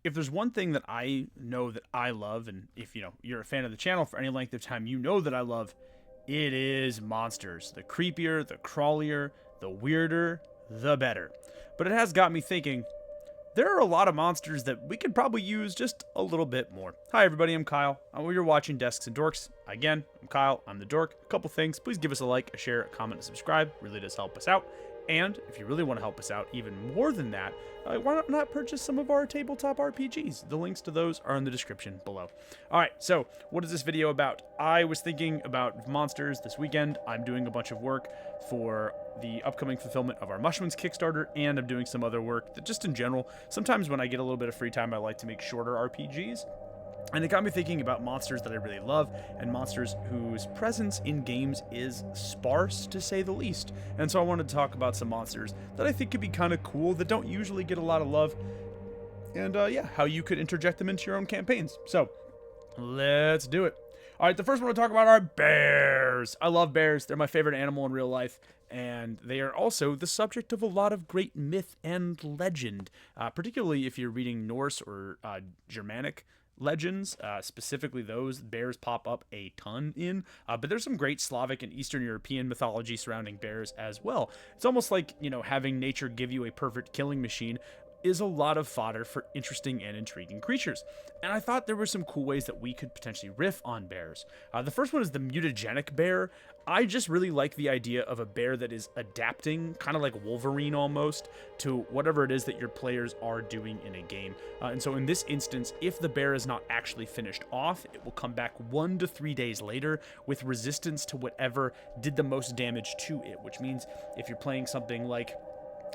if there's one thing that I know that I love, and if you're a fan of the channel for any length of time, you know that I love, it is monsters. The creepier, the crawlier, the weirder, the better. But it has got me thinking, there are a lot of monsters that we could probably use just a little bit more. Hi everybody, I'm Kyle. You're watching Desks and Dorks. Again, I'm Kyle, I'm the dork. A couple things, please give us a like, a share, a comment, and subscribe. Really does help us out. And if you really want to help us out even more than that, why not purchase some of our tabletop RPGs? The links to those are in the description below. Alright, so what is this video about? I was thinking about monsters this weekend. I'm doing a bunch of work for the upcoming fulfillment of our Mushrooms Kickstarter, and I'm doing some other work that just in general, sometimes when I get a little bit of free time, I like to make shorter RPGs. And it got me thinking about monsters that I really love, and monsters whose presence in games is sparse, to say the least. And so I wanted to talk about some monsters that I think could be kind of cool, that don't usually get a lot of love, and yeah, how you could interject them into your own campaigns. So, let's do it. Alright, the first one to talk about are bears. I love bears. They're my favorite animal in real life, and they are also the subject of a lot of great myth and legend, particularly if you're reading Norse or Germanic legends, specifically those bears pop up a ton in, but there's some great Slavic and Eastern European mythology surrounding bears as well. It's almost like, having nature give you a perfect killing machine is a lot of fodder for interesting and intriguing creatures. And I thought there were some cool ways that we could potentially riff on bears. The first one is the mutagenic bear. I just really like the idea of a bear that is adapting, kind of like Wolverine almost, to whatever it is that your players are doing in a game. And so in this instance, if the bear is not actually finished off, it will come back 1 to 3 days later with resistance to whatever did the most damage to it, which means if you're playing something like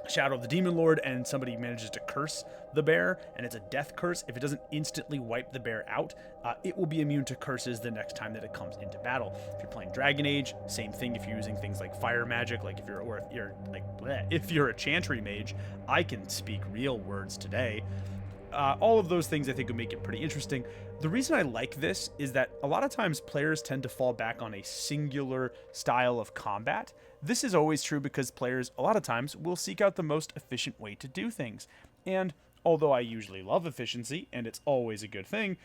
Shadow of the Demon Lord and somebody manages to curse the bear, and it's a death curse, if it doesn't instantly wipe the bear out, it will be immune to curses the next time that it comes into battle. If you're playing Dragon Age, same thing. If you're using things like fire magic, like if you're a chantry mage, I can speak real words today. All of those things I think would make it pretty interesting. The reason I like this is that a lot of times players tend to fall back on a singular style of combat. This is always true because players, a lot of times, will seek out the most efficient way to do things. And although I usually love efficiency, and it's always a good thing,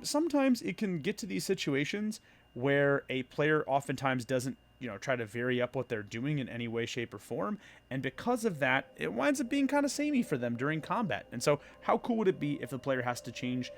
sometimes it can get to these situations where a player oftentimes doesn't try to vary up what they're doing in any way, shape, or form, and because of that, it winds up being kind of samey for them during combat. And so, how cool would it be if the player has to change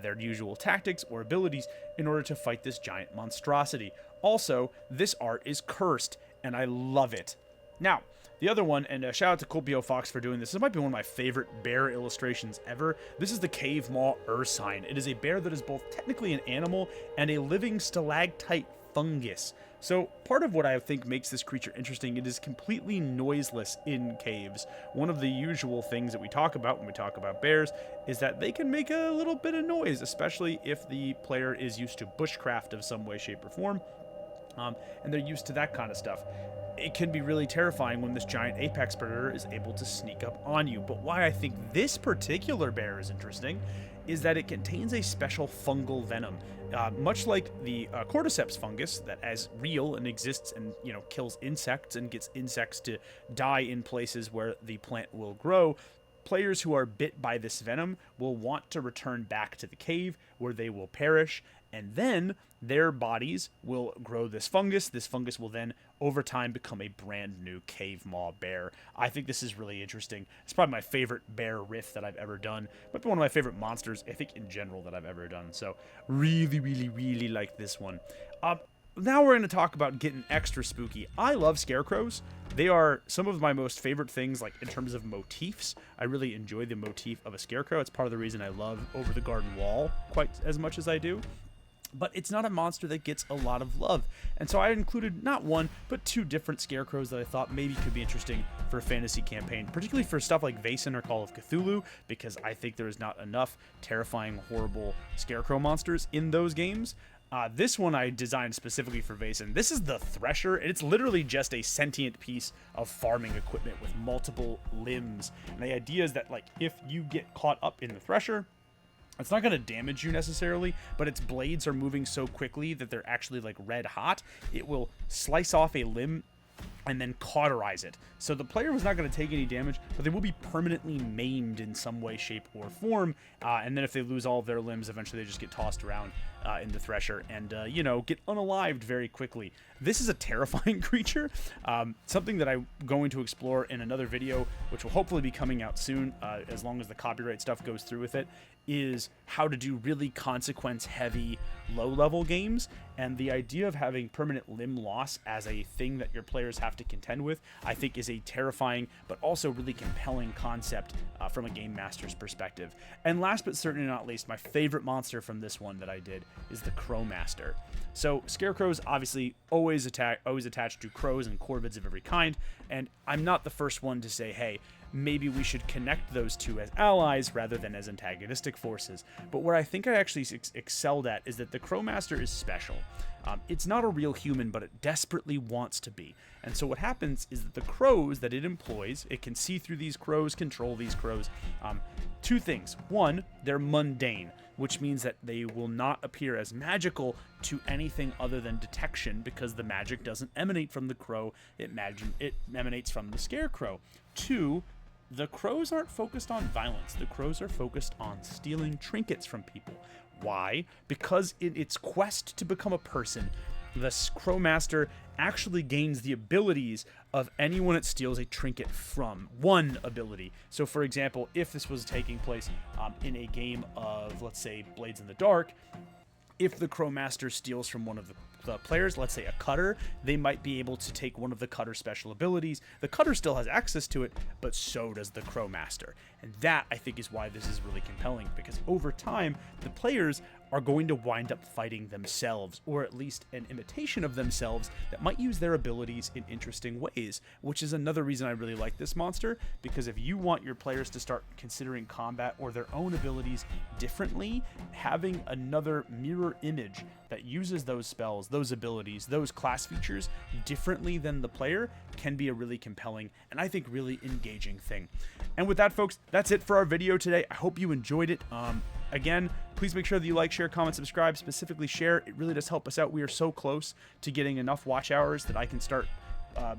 their usual tactics or abilities in order to fight this giant monstrosity? Also, this art is cursed, and I love it. Now, the other one, and shout out to Colpio Fox for doing this. This might be one of my favorite bear illustrations ever. This is the Cave Maw Ursine. It is a bear that is both technically an animal and a living stalactite fungus. So part of what I think makes this creature interesting, it is completely noiseless in caves. One of the usual things that we talk about when we talk about bears is that they can make a little bit of noise, especially if the player is used to bushcraft of some way, shape, or form, and they're used to that kind of stuff. It can be really terrifying when this giant apex predator is able to sneak up on you. But why I think this particular bear is interesting is that it contains a special fungal venom. Much like the cordyceps fungus that is real and exists and kills insects and gets insects to die in places where the plant will grow, players who are bit by this venom will want to return back to the cave where they will perish, and then their bodies will grow this fungus. This fungus will then, over time, become a brand new cave maw bear. I think this is really interesting. It's probably my favorite bear riff that I've ever done. Might be one of my favorite monsters, I think, in general that I've ever done. So, really, really, really like this one. Now we're going to talk about getting extra spooky. I love scarecrows. They are some of my most favorite things, like in terms of motifs. I really enjoy the motif of a scarecrow. It's part of the reason I love Over the Garden Wall quite as much as I do. But it's not a monster that gets a lot of love. And so I included not one, but 2 different scarecrows that I thought maybe could be interesting for a fantasy campaign, particularly for stuff like Vaesen or Call of Cthulhu, because I think there is not enough terrifying, horrible scarecrow monsters in those games. This one I designed specifically for Vaesen. This is the Thresher, and it's literally just a sentient piece of farming equipment with multiple limbs. And the idea is that, like, if you get caught up in the Thresher, it's not going to damage you necessarily, but its blades are moving so quickly that they're actually like red hot. It will slice off a limb and then cauterize it. So the player was not going to take any damage, but they will be permanently maimed in some way, shape, or form. And then if they lose all of their limbs, eventually they just get tossed around in the Thresher and, get unalived very quickly. This is a terrifying creature, something that I'm going to explore in another video, which will hopefully be coming out soon, as long as the copyright stuff goes through with it, is how to do really consequence-heavy, low-level games. And the idea of having permanent limb loss as a thing that your players have to contend with, I think is a terrifying but also really compelling concept from a game master's perspective. And last but certainly not least, my favorite monster from this one that I did is the Crowmaster. So Scarecrows obviously always attached to crows and corvids of every kind, and I'm not the first one to say, hey, maybe we should connect those two as allies rather than as antagonistic forces. But where I think I actually excelled at is that the Crowmaster is special. It's not a real human, but it desperately wants to be. And so what happens is that the crows that it employs, it can see through these crows, control these crows. Two things. One, they're mundane, which means that they will not appear as magical to anything other than detection, because the magic doesn't emanate from the crow, it emanates from the Scarecrow. Two, the crows aren't focused on violence. The crows are focused on stealing trinkets from people. Why? Because in its quest to become a person, the Crowmaster actually gains the abilities of anyone it steals a trinket from. One ability. So, for example, if this was taking place in a game of, let's say, Blades in the Dark, if the Crowmaster steals from one of the players, let's say a cutter, they might be able to take one of the cutter special abilities. The cutter still has access to it, but so does the Crowmaster. And that, I think, is why this is really compelling, because over time, the players are going to wind up fighting themselves, or at least an imitation of themselves that might use their abilities in interesting ways, which is another reason I really like this monster, because if you want your players to start considering combat or their own abilities differently, having another mirror image that uses those spells, those abilities, those class features differently than the player can be a really compelling and I think really engaging thing. And with that, folks, that's it for our video today. I hope you enjoyed it. Again, please make sure that you like, share, comment, subscribe, specifically share. It really does help us out. We are so close to getting enough watch hours that I can start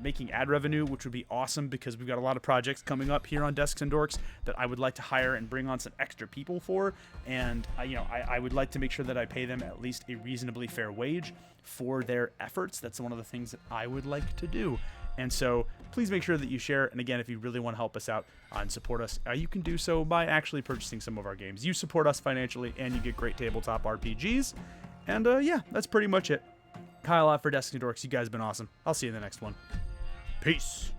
making ad revenue, which would be awesome, because we've got a lot of projects coming up here on Desks and Dorks that I would like to hire and bring on some extra people for. And, I would like to make sure that I pay them at least a reasonably fair wage for their efforts. That's one of the things that I would like to do. And so please make sure that you share. And again, if you really want to help us out and support us, you can do so by actually purchasing some of our games. You support us financially and you get great tabletop RPGs. And yeah, that's pretty much it. Kyle out for Desks and Dorks. You guys have been awesome. I'll see you in the next one. Peace.